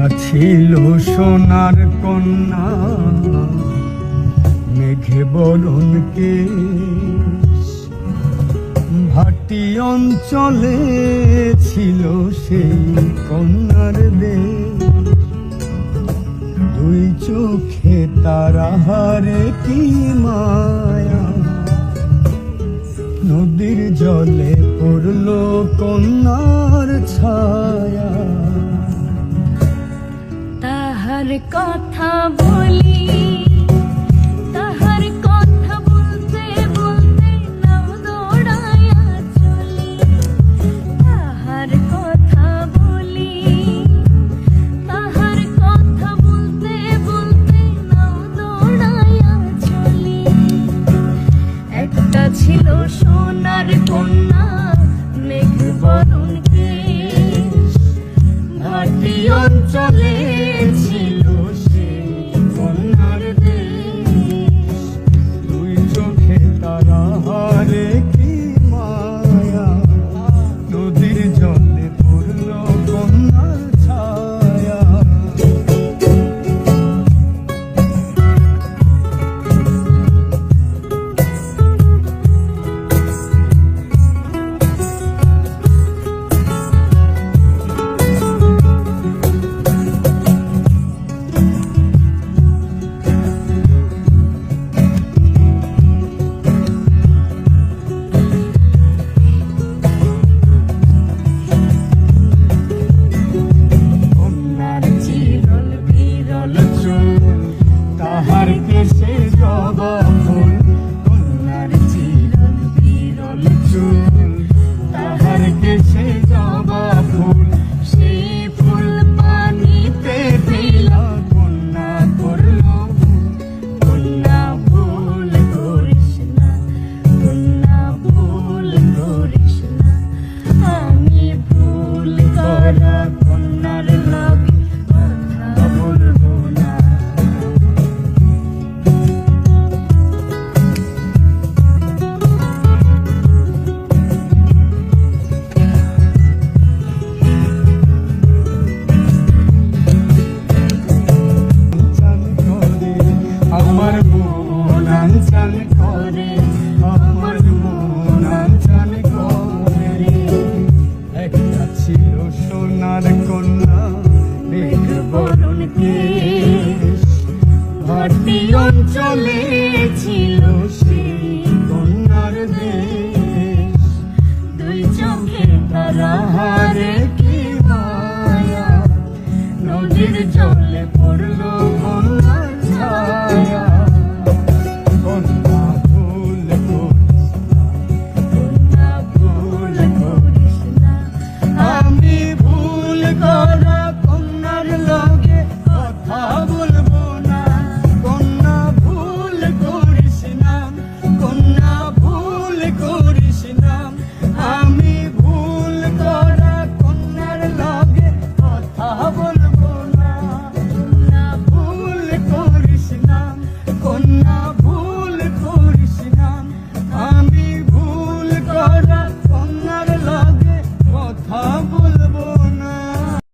একটা ছিল সোনার কন্যা, মেঘে বরণ কেশ, ভাটি অঞ্চলে ছিল সেই কন্যার দেশ। দুই চোখে তারাহারে কি মায়া, নদীর জলে পড়ল কন্যার ছায়া। তাহার কথা বলি, তাহার কথা বলতে বলতে নাও দৌড়াইয়া চলি। তাহার কথা বলি, তাহার কথা বলতে বলতে নাও দৌড়াইয়া চলি। একটা ছিল সোনার কন্যা, মেঘ বরণ কেশ, ভাটি অঞ্চলে ছিল সেই কন্যার দেশ। দুই চোখে তারাহারে কি মায়া, নদীর জলে পড়ল কন্যার ছায়া। তাহার কেশে জবা ফুল, কন্যার চিরল বিরল চুল। তাহার কেশে জবা ফুল, সেই ফুল পানিতে দিলা কন্যা করল ভুল। কন্যা ভুল করিস না, কন্যা ভুল করিস না। আমি ভুল করা কন্যার লগে কথা বলবো না। আমার মন আনচান করে, আমার মন আনচান করে। একটা ছিল সোনার কন্যা, মেঘ বরণ কেশ, ভাটি অঞ্চলে